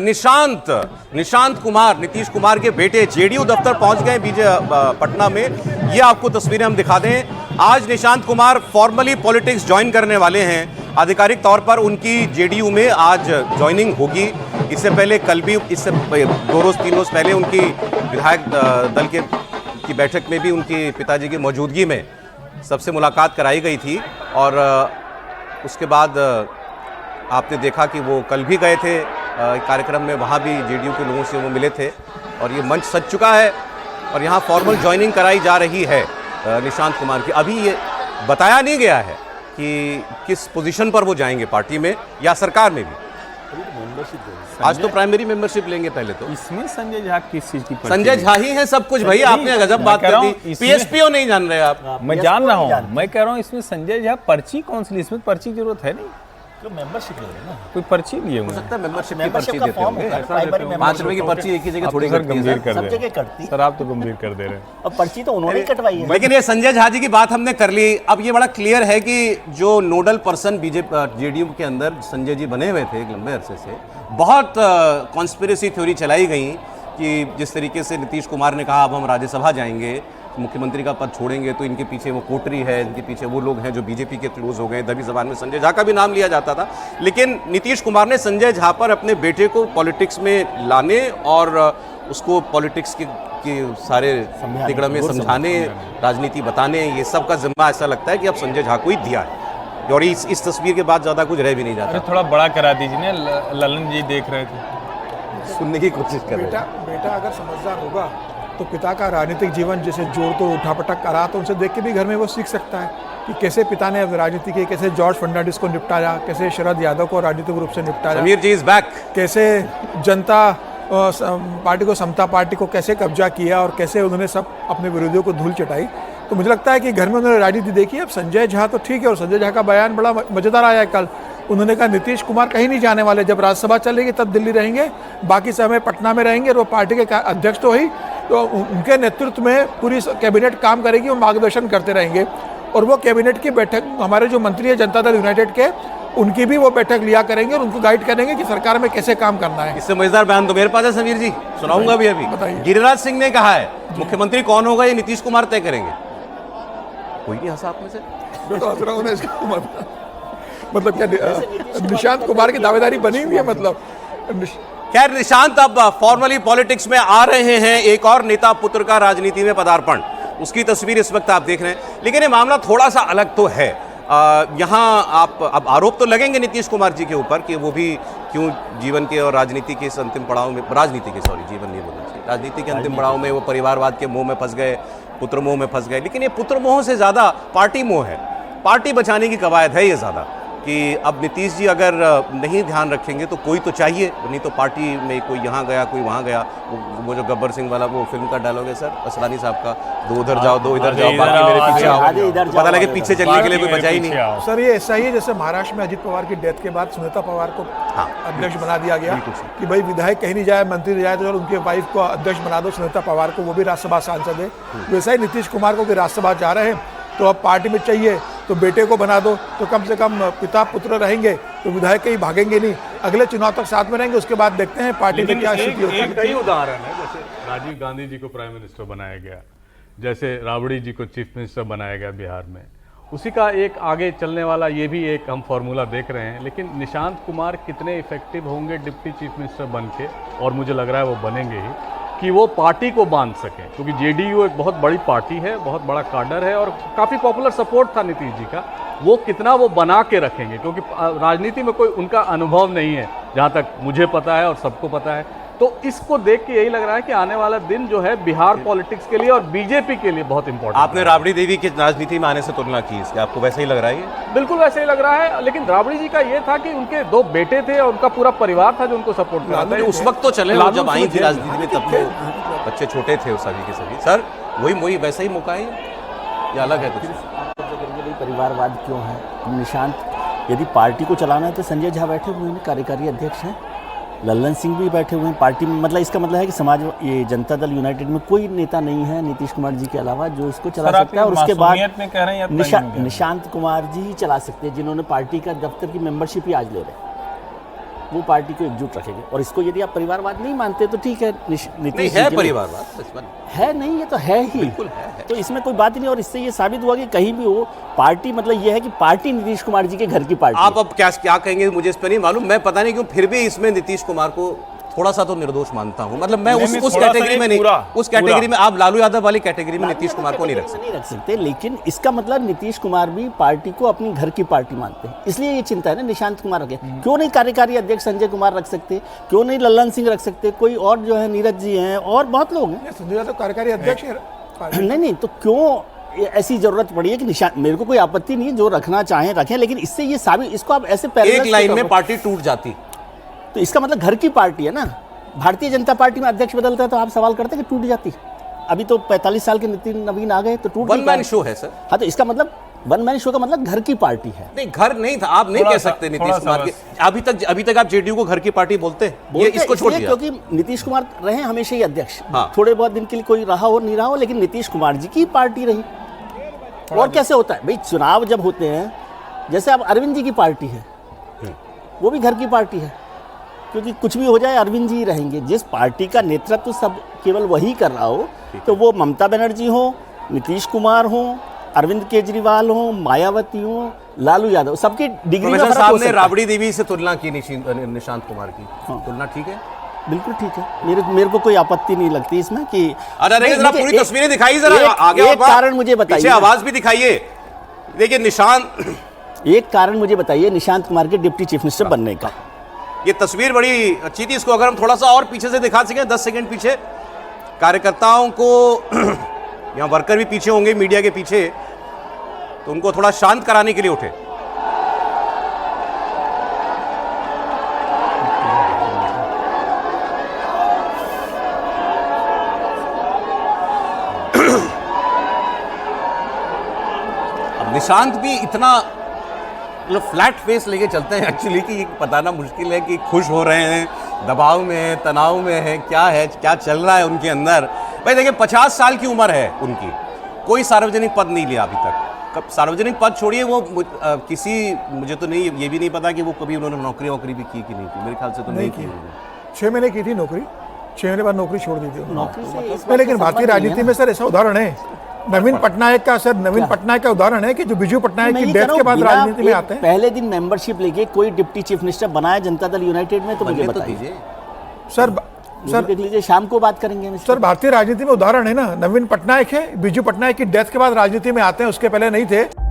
निशांत कुमार, नीतीश कुमार के बेटे जेडीयू दफ्तर पहुंच गए पटना में। ये आपको तस्वीरें हम दिखा दें। आज Nishant Kumar formally politics join करने वाले हैं। आधिकारिक तौर पर उनकी जेडीयू में आज ज्वाइनिंग होगी। इससे पहले कल भी, इससे 2 रोज 3 रोज पहले उनकी विधायक दल की बैठक में भी उनके पिताजी की मौजूदगी में सबसे मुलाकात कराई गई थी। और उसके बाद आपने देखा कि वो कल भी गए थे कार्यक्रम में, वहाँ भी जेडीयू के लोगों से वो मिले थे और ये मंच सज चुका है और यहाँ फॉर्मल ज्वाइनिंग कराई जा रही है निशांत कुमार की। अभी ये बताया नहीं गया है कि किस पोजीशन पर वो जाएंगे, पार्टी में या सरकार में भी। आज तो प्राइमरी मेंबरशिप लेंगे पहले तो। इसमें संजय झा किस चीज की? संजय झा ही है सब कुछ भाई। आपने गजब बात कर दी। पीएसपीओ नहीं जान रहे आप? मैं जान रहा हूँ, मैं कह रहा हूँ इसमें संजय झा पर्ची कौन सी, इसमें पर्ची की जरूरत है नहीं, मेंबरशिप ले ना, कोई पर्ची लिए हो सकता है मेंबरशिप की पर्ची देते होंगे। 5 रुपए की पर्ची एक ही जगह थोड़ी गंभीर कर सब जगह कटती। सर आप तो गंभीर कर दे रहे हैं। और पर्ची तो उन्होंने ही कटवाई है। लेकिन ये संजय झा जी की बात हमने कर ली। अब ये बड़ा क्लियर है कि जो नोडल पर्सन बीजेपी जेडीयू के अंदर संजय जी बने हुए थे एक लंबे अरसे से, बहुत कॉन्स्पिरेसी थ्योरी चलाई गई कि जिस तरीके से नीतीश कुमार ने कहा अब हम राज्यसभा जाएंगे, मुख्यमंत्री का पद छोड़ेंगे, तो इनके पीछे वो कोटरी है, इनके पीछे वो लोग हैं जो बीजेपी के क्लोज हो गए। दबी जबान में संजय झा का भी नाम लिया जाता था। लेकिन नीतीश कुमार ने संजय झा पर अपने बेटे को पॉलिटिक्स में लाने और उसको पॉलिटिक्स के सारे तिगड़ में समझाने, राजनीति बताने, ये सब का जिम्मा ऐसा लगता है कि अब संजय झा को ही दिया है। और इस तस्वीर के बाद ज़्यादा कुछ रह भी नहीं जाता। थोड़ा बड़ा करा दीजिए ना, ललन जी देख रहे थे, सुनने की कोशिश कर रहे हैं। बेटा अगर समझदार होगा तो पिता का राजनीतिक जीवन जैसे जोड़ तो उठापटक करा, तो उनसे देख के भी घर में वो सीख सकता है कि कैसे पिता ने राजनीति की, कैसे जॉर्ज फर्नांडिस को निपटाया, कैसे शरद यादव को राजनीतिक रूप से निपटाया, समीर जी इज बैक, कैसे जनता पार्टी को, समता पार्टी को कैसे कब्जा किया और कैसे उन्होंने सब अपने विरोधियों को धूल चटाई। तो मुझे लगता है कि घर में उन्होंने राजनीति देखी। अब संजय झा तो ठीक है, और संजय झा का बयान बड़ा मजेदार आया है कल। उन्होंने कहा नीतीश कुमार कहीं नहीं जाने वाले, जब राज्यसभा चलेगी तब दिल्ली रहेंगे, बाकी समय पटना में रहेंगे। और वो पार्टी के अध्यक्ष तो ही, तो उनके नेतृत्व में पूरी कैबिनेट काम करेगी, वो मार्गदर्शन करते रहेंगे। और वो कैबिनेट की बैठक, हमारे जो मंत्री है जनता दल यूनाइटेड के, उनकी भी वो बैठक लिया करेंगे और उनको गाइड करेंगे कि सरकार में कैसे काम करना है। इससे मजेदार बयान तो मेरे पास है समीर जी, सुनाऊंगा भी अभी। बताइए। गिरिराज सिंह ने कहा है मुख्यमंत्री कौन होगा ये नीतीश कुमार तय करेंगे। कोई नहीं हंसा आप में से? मतलब क्या निशांत कुमार की दावेदारी बनी हुई है? मतलब खैर, निशांत अब फॉर्मली पॉलिटिक्स में आ रहे हैं। एक और नेता पुत्र का राजनीति में पदार्पण, उसकी तस्वीर इस वक्त आप देख रहे हैं। लेकिन ये मामला थोड़ा सा अलग तो है। यहाँ आप अब आरोप तो लगेंगे नीतीश कुमार जी के ऊपर कि वो भी क्यों जीवन के और राजनीति के इस अंतिम पड़ाव में, जीवन नहीं बोलना चाहिए, राजनीति के अंतिम पड़ाव में वो परिवारवाद के मोह में फंस गए, पुत्र मोह में फंस गए। लेकिन ये पुत्र मोह से ज़्यादा पार्टी मोह है। पार्टी बचाने की कवायद है ये ज़्यादा, कि अब नीतीश जी अगर नहीं ध्यान रखेंगे तो कोई तो चाहिए, नहीं तो पार्टी में कोई यहाँ गया कोई वहाँ गया। वो जो गब्बर सिंह वाला वो फिल्म का डायलॉग है सर असरानी साहब का, दो उधर जाओ दो इधर जाओ, बाकी मेरे पीछे आओ। पता लगे पीछे चलने के लिए कोई बचा ही नहीं। सर ये ऐसा ही है जैसे महाराष्ट्र में अजित पवार की डेथ के बाद सुनीता पवार को अध्यक्ष बना दिया गया कि भाई विधायक कहीं नहीं जाए, मंत्री जाए तो उनके वाइफ को अध्यक्ष बना दो, सुनीता पवार को, वो भी राज्यसभा सांसद है। वैसा ही नीतीश कुमार को भी राज्यसभा जा रहे हैं, तो अब पार्टी में चाहिए तो बेटे को बना दो, तो कम से कम पिता पुत्र रहेंगे तो विधायक कहीं भागेंगे नहीं, अगले चुनाव तक साथ में रहेंगे। उसके बाद देखते हैं पार्टी में क्या स्थिति होती है। कई उदाहरण है, जैसे राजीव गांधी जी को प्राइम मिनिस्टर बनाया गया, जैसे राबड़ी जी को चीफ मिनिस्टर बनाया गया बिहार में, उसी का एक आगे चलने वाला ये भी एक हम फॉर्मूला देख रहे हैं। लेकिन निशांत कुमार कितने इफेक्टिव होंगे डिप्टी चीफ मिनिस्टर बन के, और मुझे लग रहा है वो बनेंगे ही, कि वो पार्टी को बांध सकें, क्योंकि जेडीयू एक बहुत बड़ी पार्टी है, बहुत बड़ा काडर है और काफ़ी पॉपुलर सपोर्ट था नीतीश जी का। वो कितना वो बना के रखेंगे, क्योंकि राजनीति में कोई उनका अनुभव नहीं है जहाँ तक मुझे पता है और सबको पता है। तो इसको देख के यही लग रहा है कि आने वाला दिन जो है बिहार पॉलिटिक्स के लिए और बीजेपी के लिए बहुत इंपॉर्टेंट। आपने राबड़ी देवी की राजनीति में आने से तुलना की, इसके आपको वैसे ही लग रहा है? ये बिल्कुल वैसे ही लग रहा है। लेकिन राबड़ी जी का ये था कि उनके 2 बेटे थे और उनका पूरा परिवार था जो उनको सपोर्ट करता है। उस वक्त तो चले, जब आई थी राजनीति में तब तो बच्चे छोटे थे सभी के सभी। सर वही वैसा ही मौका है या अलग है कुछ? परिवारवाद क्यों है? निशांत यदि पार्टी को चलाना है तो संजय झा बैठे हुए हैं, कार्यकारी अध्यक्ष हैं, लल्लन सिंह भी बैठे हुए हैं पार्टी में। मतलब इसका मतलब है कि समाज, ये जनता दल यूनाइटेड में कोई नेता नहीं है नीतीश कुमार जी के अलावा जो इसको चला सकता है। और उसके बाद निशांत कुमार जी ही चला सकते हैं, जिन्होंने पार्टी का दफ्तर की मेंबरशिप ही आज ले रहे हैं। वो पार्टी को एकजुट रखेंगे। और इसको यदि आप परिवारवाद नहीं मानते तो ठीक है, नहीं नीतीश है जी के लिए- परिवारवाद बचपन है नहीं, ये तो है ही, बिल्कुल है। तो इसमें कोई बात ही नहीं। और इससे ये साबित हुआ कि कहीं भी हो पार्टी, मतलब ये है कि पार्टी नीतीश कुमार जी के घर की पार्टी आप अब क्या कहेंगे मुझे इस पर नहीं मालूम, मैं पता नहीं क्यों फिर भी इसमें नीतीश कुमार को थोड़ा सा तो निर्दोष मानता हूं। मतलब मैं नहीं, उस थोड़ा सा कैटेगरी में नहीं, पूरा, उस कैटेगरी में आप लालू यादव वाली कैटेगरी में नीतीश कुमार को नहीं रख सकते। नहीं रख सकते, लेकिन इसका मतलब नीतीश कुमार भी पार्टी को अपनी घर की पार्टी मानते हैं, इसलिए ये चिंता है ना निशांत कुमार रखे। क्यों नहीं कार्यकारी अध्यक्ष संजय कुमार रख सकते, क्यों नहीं लल्लन सिंह रख सकते, कोई और जो है नीरज जी हैं और बहुत लोग हैं। संजय यादव कार्यकारी अध्यक्ष है पार्टी। नहीं, तो क्यों ऐसी जरूरत पड़ी है कि निशान, मेरे को कोई आपत्ति नहीं है, जो रखना चाहें रखें, लेकिन इससे ये साबित, इसको आप ऐसे एक लाइन में पार्टी टूट जाती तो इसका मतलब घर की पार्टी है ना। भारतीय जनता पार्टी में अध्यक्ष बदलता है तो आप सवाल करते हैं कि टूट जाती। अभी तो 45 साल के नितिन नवीन आ गए तो टूट वन नहीं मैन पाए। शो है सर। हाँ, तो इसका मतलब वन मैन शो का मतलब घर की पार्टी है। नहीं, घर नहीं था, आप नहीं थोड़ा कह सा- सकते थोड़ा नीतीश सा कुमार के। अभी तक आप जेडीयू को घर की पार्टी बोलते हैं, ये बोलते हैं इसको छोड़ इसलिए दिया। क्योंकि नीतीश कुमार रहे हमेशा ही अध्यक्ष। हाँ। थोड़े बहुत दिन के लिए कोई रहा हो नहीं रहा हो, लेकिन नीतीश कुमार जी की पार्टी रही। और कैसे होता है भाई, चुनाव जब होते हैं, जैसे अब अरविंद जी की पार्टी है, वो भी घर की पार्टी है, क्योंकि कुछ भी हो जाए अरविंद जी ही रहेंगे। जिस पार्टी का नेतृत्व सब केवल वही कर रहा हो, तो वो ममता बनर्जी हो, नीतीश कुमार हो, अरविंद केजरीवाल हो, मायावती हो, लालू यादव, सबकी डिग्री में प्रोफेसर फर्क हो साहब ने सकता है। राबड़ी देवी से तुलना की निशांत कुमार की, तुलना ठीक है? बिल्कुल ठीक है, मेरे को कोई आपत्ति नहीं लगती इसमें कि अरे देखिए जरा मुझे पूरी एक- तस्वीरें दिखाइए जरा, एक- आगे एक कारण मुझे बताइए पीछे ना। आवाज भी दिखाइए। देखिए निशांत, एक कारण मुझे बताइए निशांत कुमार के डिप्टी चीफ मिनिस्टर बनने का। ये तस्वीर बड़ी अच्छी थी, इसको अगर हम थोड़ा सा और पीछे से दिखा सकें, 10 सेकंड पीछे, कार्यकर्ताओं को यहाँ वर्कर भी पीछे होंगे मीडिया के पीछे, तो उनको थोड़ा शांत कराने के लिए उठे। अब निशांत भी इतना मतलब फ्लैट फेस लेके चलते हैं एक्चुअली कि ये बताना मुश्किल है कि खुश हो रहे हैं, दबाव में है, तनाव में है, क्या चल रहा है उनके अंदर। भाई देखिए 50 साल की उम्र है उनकी, कोई सार्वजनिक पद नहीं लिया अभी तक। कब सार्वजनिक पद छोड़िए, वो किसी, मुझे तो नहीं, ये भी नहीं पता कि वो कभी उन्होंने नौकरी वोकरी भी की कि नहीं की, मेरे ख्याल से तो नहीं की उन्होंने। 6 महीने की थी नौकरी, 6 महीने बाद नौकरी छोड़ दी थी उन्होंने। नौकरी से इस नहीं, बात लेकिन का भारतीय संबंध नहीं है राजनीति ना। में सर ऐसा उदाहरण है नवीन पटनायक का, सर नवीन पटनायक का उदाहरण है कि जो बिजू पटनायक मैं की ये कह डेथ रहा के हूँ, बाद बिना राजनीति में एक आते हैं। पहले दिन मेंबरशिप लेके कोई डिप्टी चीफ मिनिस्टर बनाया जनता दल यूनाइटेड में, तो मुझे बनने तो बताइए। दीजिए। सर मुझे देख लीजिए, शाम को बात करेंगे हम इस सर भारतीय राजनीति में उदाहरण है ना, नवीन पटनायक है, बिजू पटनायक की डेथ के बाद राजनीति में आते हैं, उसके पहले नहीं थे।